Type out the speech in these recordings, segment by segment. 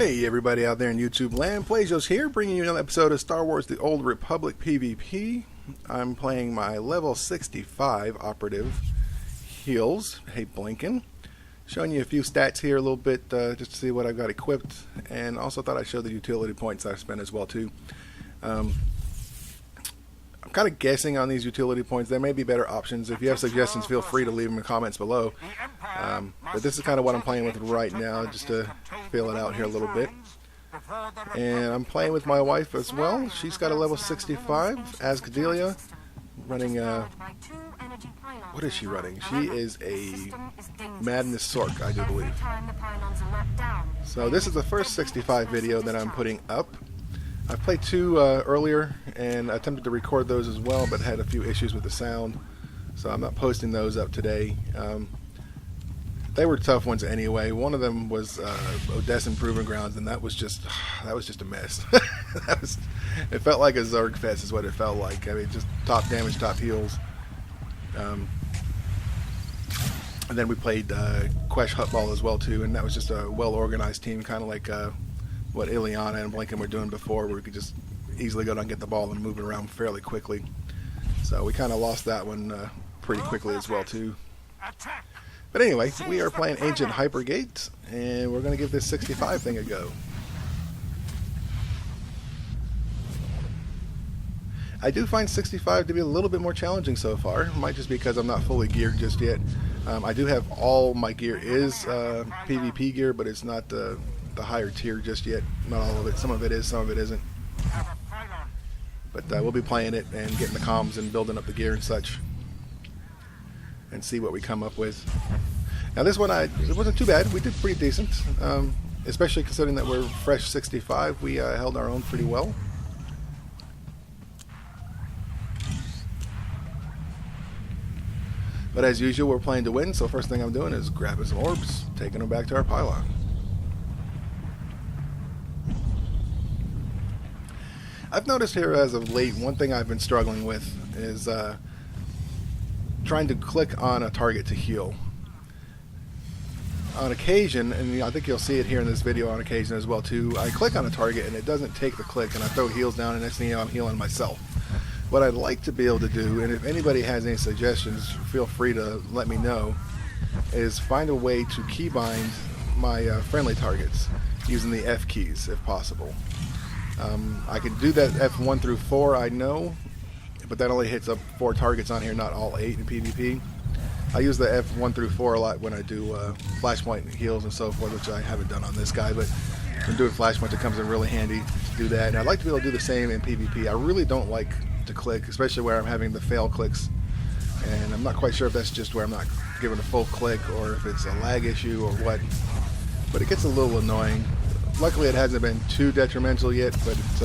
Hey everybody out there in YouTube land, Plejos here, bringing you another episode of Star Wars The Old Republic PvP. I'm playing my level 65 Operative heals, hey Blinken. Showing you a few stats here a little bit, just to see what I've got equipped, and also thought I'd show the utility points I've spent as well too. I'm kind of guessing on these utility points. There may be better options. If you have suggestions, feel free to leave them in the comments below. But this is kind of what I'm playing with right now, just to feel it out here a little bit. And I'm playing with my wife as well. She's got a level 65, Ascadelia, running what is she running? She is a Madness Sork, I do believe. So this is the first 65 video that I'm putting up. I played two earlier and attempted to record those as well, but had a few issues with the sound, so I'm not posting those up today. They were tough ones anyway. One of them was Odessa Proving Grounds, and that was just a mess. It felt like a Zerg fest is what it felt like. I mean, just top damage, top heals. And then we played Quesh Hutball as well too, and that was just a well-organized team, kind of like what Ileana and Blinken were doing before, where we could just easily go down and get the ball and move it around fairly quickly. So we kind of lost that one pretty quickly as well too. But anyway, we are playing Ancient Hypergate, and we're going to give this 65 thing a go. I do find 65 to be a little bit more challenging so far. It might just be because I'm not fully geared just yet. I do have all my gear is PvP gear, but it's not the higher tier just yet. Not all of it. Some of it is, some of it isn't. But we'll be playing it and getting the comms and building up the gear and such, and see what we come up with. Now this one, it wasn't too bad. We did pretty decent, especially considering that we're fresh 65. We held our own pretty well. But as usual, we're playing to win, so first thing I'm doing is grabbing some orbs, taking them back to our pylon. I've noticed here as of late, one thing I've been struggling with is trying to click on a target to heal. On occasion, and I think you'll see it here in this video on occasion as well too, I click on a target and it doesn't take the click, and I throw heals down, and next thing you know, I'm healing myself. What I'd like to be able to do, and if anybody has any suggestions, feel free to let me know, is find a way to keybind my friendly targets using the F keys if possible. I can do that F1 through 4, I know, but that only hits up 4 targets on here, not all 8 in PvP. I use the F1 through 4 a lot when I do flashpoint heals and so forth, which I haven't done on this guy, but when doing flashpoint, it comes in really handy to do that. And I'd like to be able to do the same in PvP. I really don't like to click, especially where I'm having the fail clicks, and I'm not quite sure if that's just where I'm not giving a full click or if it's a lag issue or what, but it gets a little annoying. Luckily it hasn't been too detrimental yet, but it's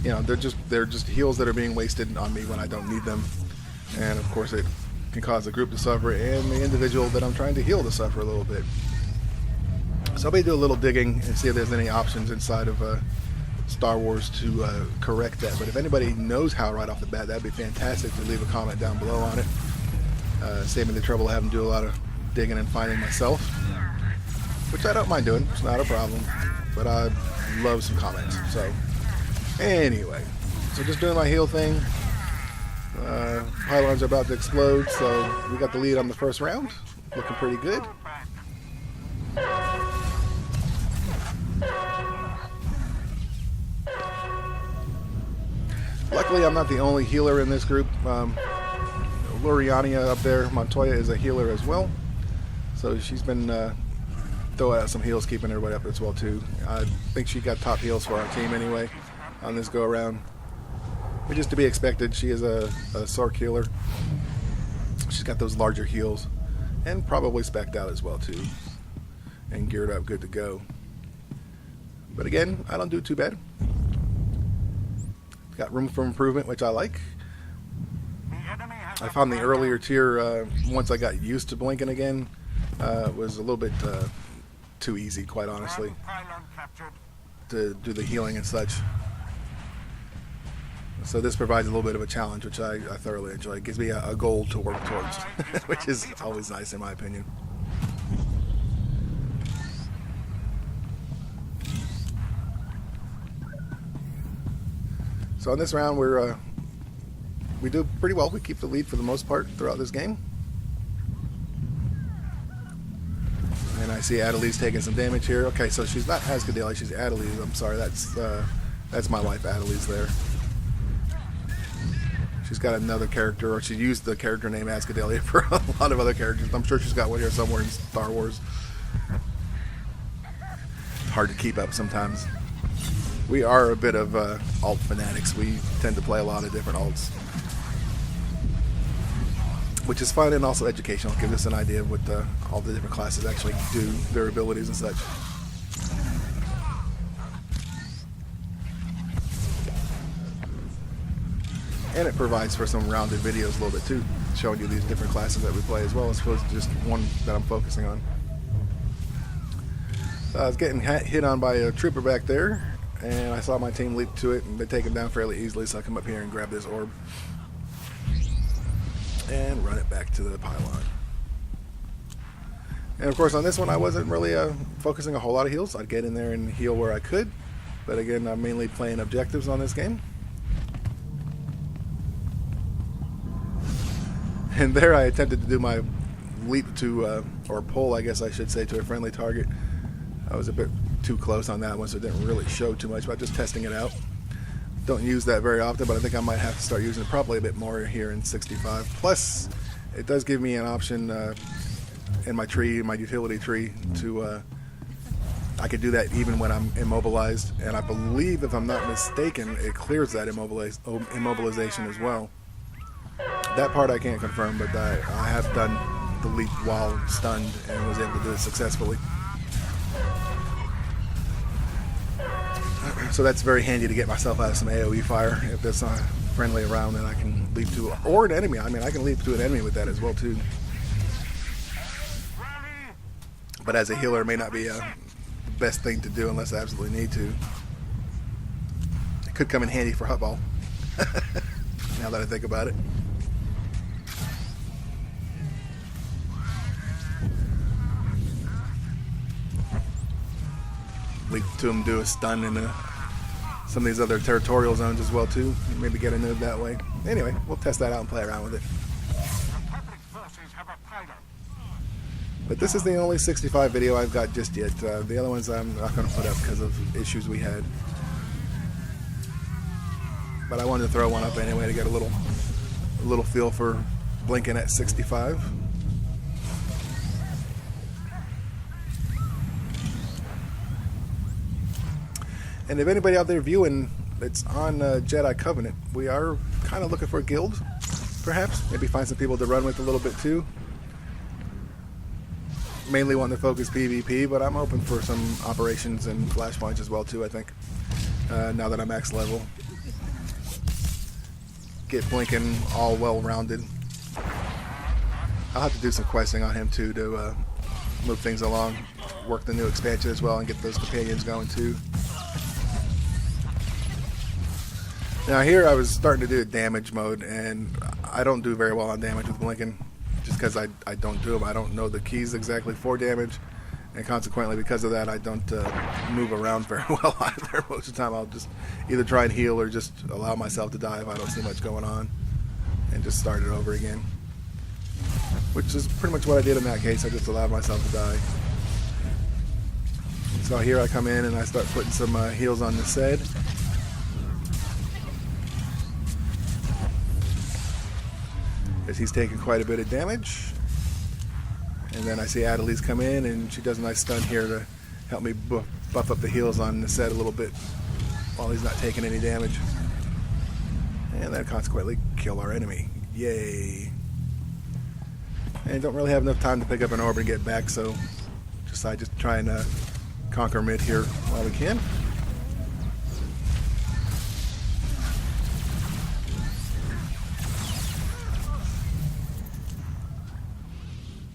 you know, they're just heals that are being wasted on me when I don't need them, and of course it can cause the group to suffer and the individual that I'm trying to heal to suffer a little bit. So I'll be doing a little digging and see if there's any options inside of Star Wars to correct that. But if anybody knows how right off the bat, that'd be fantastic to leave a comment down below on it. Save me the trouble of having to do a lot of digging and finding myself, which I don't mind doing. It's not a problem, but I love some comments. So anyway, so just doing my heal thing. Pylons are about to explode, so we got the lead on the first round. Looking pretty good. Luckily, I'm not the only healer in this group. Luriania up there, Montoya, is a healer as well. So she's been throwing out some heals, keeping everybody up as well too. I think she got top heals for our team anyway on this go around. But just to be expected, she is a Sork healer. She's got those larger heals, and probably spec'd out as well too, and geared up, good to go. But again, I don't do too bad. Got room for improvement, which I like. I found the earlier tier, once I got used to Blinken again, was a little bit too easy, quite honestly, to do the healing and such. So this provides a little bit of a challenge, which I thoroughly enjoy. It gives me a goal to work towards, which is always nice in my opinion. So in this round, we do pretty well. We keep the lead for the most part throughout this game. And I see Adelie's taking some damage here. Okay, so she's not Ascadelia, she's Adelie's. I'm sorry, that's my wife, Adelie's there. She's got another character, or she used the character name Ascadelia for a lot of other characters. I'm sure she's got one here somewhere in Star Wars. It's hard to keep up sometimes. We are a bit of alt fanatics. We tend to play a lot of different alts, which is fun and also educational. It gives us an idea of what all the different classes actually do, their abilities and such. And it provides for some rounded videos a little bit too, showing you these different classes that we play as well, as opposed to just one that I'm focusing on. So I was getting hit on by a trooper back there, and I saw my team leap to it and they take him down fairly easily, so I come up here and grab this orb and run it back to the pylon. And of course on this one I wasn't really focusing a whole lot of heals. I'd get in there and heal where I could, but again I'm mainly playing objectives on this game. And there I attempted to do my leap to, or pull I guess I should say, to a friendly target. I was a bit too close on that one, so it didn't really show too much, but just testing it out. Don't use that very often, but I think I might have to start using it probably a bit more here in 65. Plus, it does give me an option in my tree, my utility tree, to I could do that even when I'm immobilized, and I believe, if I'm not mistaken, it clears that immobilization as well. That part I can't confirm, but I have done the leap while stunned and was able to do it successfully. So that's very handy to get myself out of some AoE fire. If there's not friendly around, then I can leap to, or an enemy. I mean, I can leap to an enemy with that as well too. But as a healer, it may not be the best thing to do unless I absolutely need to. It could come in handy for Hutball, now that I think about it. Leap to him, do a stun in some of these other territorial zones as well too. Maybe get a node that way. Anyway, we'll test that out and play around with it. But this is the only 65 video I've got just yet. The other ones I'm not going to put up because of issues we had. But I wanted to throw one up anyway to get a little feel for blinking at 65. And if anybody out there viewing that's on Jedi Covenant, we are kind of looking for a guild, perhaps. Maybe find some people to run with a little bit too. Mainly wanting to focus PvP, but I'm open for some operations and flashpoints as well too, I think. Now that I'm max level. Get Blinken all well-rounded. I'll have to do some questing on him too to move things along. Work the new expansion as well and get those companions going too. Now here I was starting to do a damage mode, and I don't do very well on damage with Blinken, just because I don't do them. I don't know the keys exactly for damage, and consequently because of that I don't move around very well either. Most of the time I'll just either try and heal or just allow myself to die if I don't see much going on, and just start it over again. Which is pretty much what I did in that case. I just allowed myself to die. So here I come in and I start putting some heals on the Sed. Because he's taking quite a bit of damage. And then I see Adelie's come in and she does a nice stun here to help me buff up the heals on the Sed a little bit while he's not taking any damage. And then consequently kill our enemy. Yay. And don't really have enough time to pick up an orb and get back, so decide just try and conquer mid here while we can.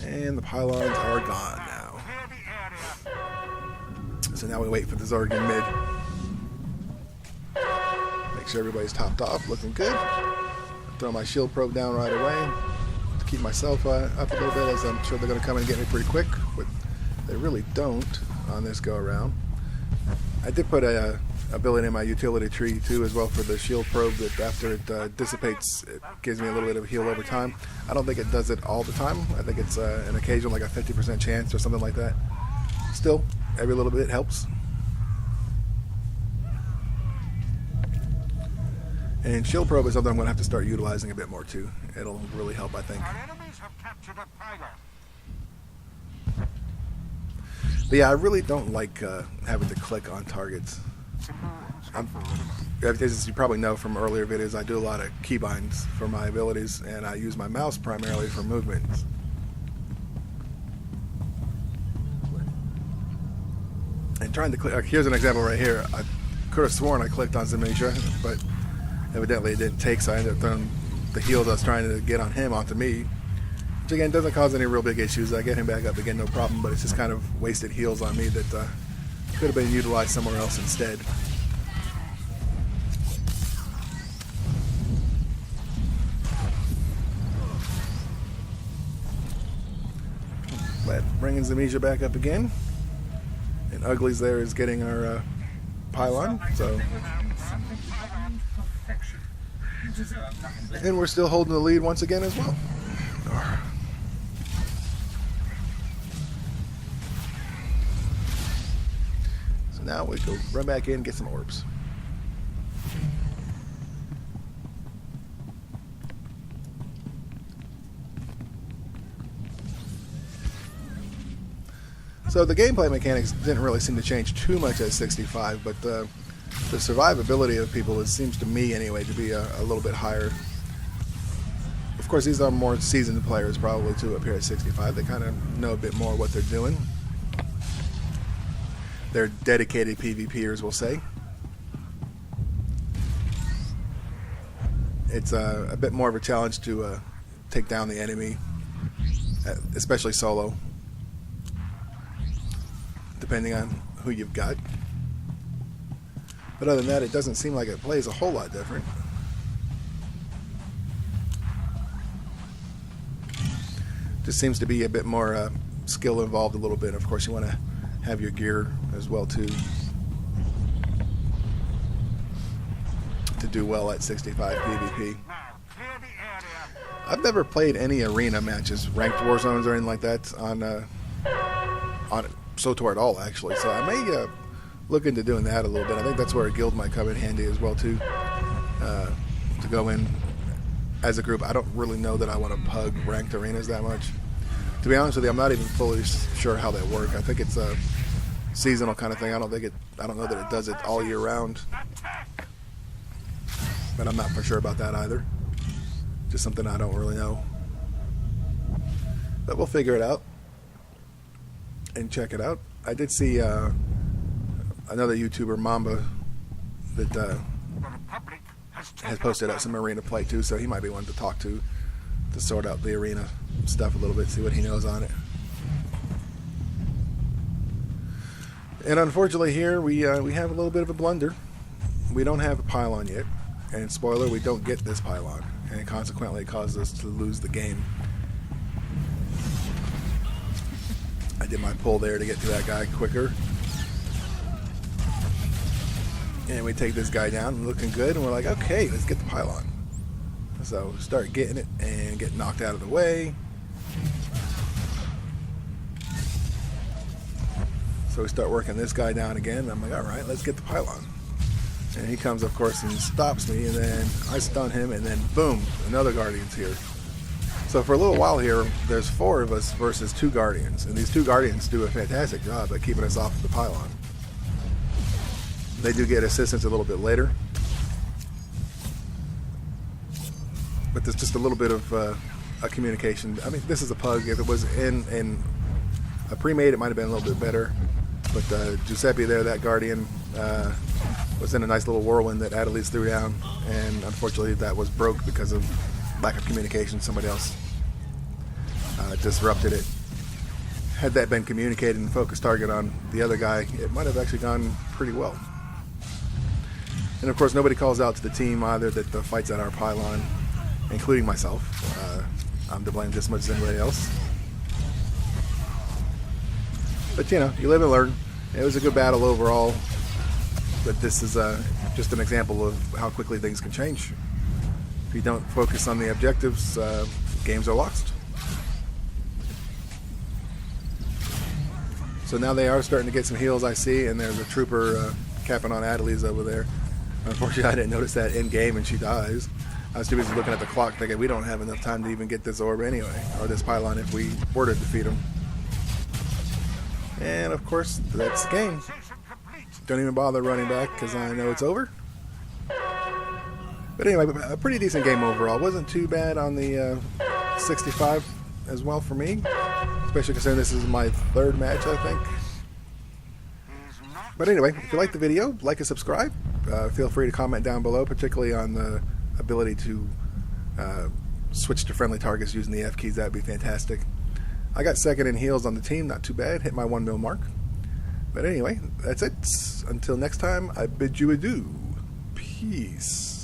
And the pylons are gone now. So now we wait for the Zorgan mid. Make sure everybody's topped off, looking good. Throw my shield probe down right away to keep myself up a little bit, as I'm sure they're going to come and get me pretty quick, but they really don't on this go around. I did put a ability in my utility tree too as well for the shield probe that after it dissipates, it gives me a little bit of heal over time. I don't think it does it all the time. I think it's an occasional, like a 50% chance or something like that. Still, every little bit helps. And shield probe is something I'm going to have to start utilizing a bit more too. It'll really help, I think. Our enemies have captured a Plejos. But yeah, I really don't like having to click on targets. As you probably know from earlier videos, I do a lot of keybinds for my abilities, and I use my mouse primarily for movement. And trying to click, here's an example right here. I could have sworn I clicked on Zemisha, but evidently it didn't take, so I ended up throwing the heals I was trying to get on him onto me. Which again doesn't cause any real big issues. I get him back up again, no problem, but it's just kind of wasted heals on me that could have been utilized somewhere else instead. But bringing Zemisha back up again. And Ugly's there is getting our pylon, so. And we're still holding the lead once again as well. So now we go run back in and get some orbs. So the gameplay mechanics didn't really seem to change too much at 65, but the survivability of people, it seems to me anyway, to be a little bit higher. Of course, these are more seasoned players probably too up here at 65. They kind of know a bit more what they're doing. They're dedicated PvPers, we'll say. It's a bit more of a challenge to take down the enemy, especially solo, depending on who you've got. But other than that, it doesn't seem like it plays a whole lot different. Just seems to be a bit more skill involved a little bit. Of course, you want to have your gear as well too to do well at 65 PvP. I've never played any arena matches, ranked war zones or anything like that on SWTOR at all, actually. So I may look into doing that a little bit. I think that's where a guild might come in handy as well too, to go in as a group. I don't really know that I want to pug ranked arenas that much. To be honest with you, I'm not even fully sure how they work. I think it's a seasonal kind of thing. I don't know that it does it all year round, but I'm not for sure about that either. Just something I don't really know, but we'll figure it out and check it out. I did see another YouTuber, Mamba, that has posted up some arena play too, so he might be one to talk to sort out the arena stuff a little bit, see what he knows on it. And unfortunately here we have a little bit of a blunder. We don't have a pylon yet, and spoiler, we don't get this pylon, and consequently it causes us to lose the game. I did my pull there to get to that guy quicker. And we take this guy down, looking good, and we're like, okay, let's get the pylon. So start getting it and get knocked out of the way. So we start working this guy down again. I'm like, all right, let's get the pylon. And he comes, of course, and stops me, and then I stun him, and then boom, another Guardian's here. So for a little while here, there's 4 of us versus 2 Guardians, and these 2 Guardians do a fantastic job at keeping us off of the pylon. They do get assistance a little bit later, but there's just a little bit of a communication. I mean, this is a pug. If it was in a pre-made, it might have been a little bit better, but Giuseppe there, that Guardian, was in a nice little whirlwind that Adelise threw down, and unfortunately that was broke because of lack of communication. Somebody else disrupted it. Had that been communicated and focused target on the other guy, it might have actually gone pretty well. And of course, nobody calls out to the team either that the fight's at our pylon, including myself. I'm to blame just as much as anybody else. But you know, you live and learn. It was a good battle overall. But this is just an example of how quickly things can change. If you don't focus on the objectives, games are lost. So now they are starting to get some heals, I see, and there's a trooper capping on Adelies over there. Unfortunately, I didn't notice that in game, and she dies. I was too busy looking at the clock thinking we don't have enough time to even get this orb anyway, or this pylon if we were to defeat him. And of course, that's the game. Don't even bother running back because I know it's over. But anyway, a pretty decent game overall. Wasn't too bad on the 65 as well for me, especially considering this is my third match, I think. But anyway, if you like the video, like and subscribe. Feel free to comment down below, particularly on the ability to switch to friendly targets using the F keys. That would be fantastic. I got second in heals on the team, not too bad. Hit my 1 mil mark. But anyway, that's it. Until next time, I bid you adieu. Peace.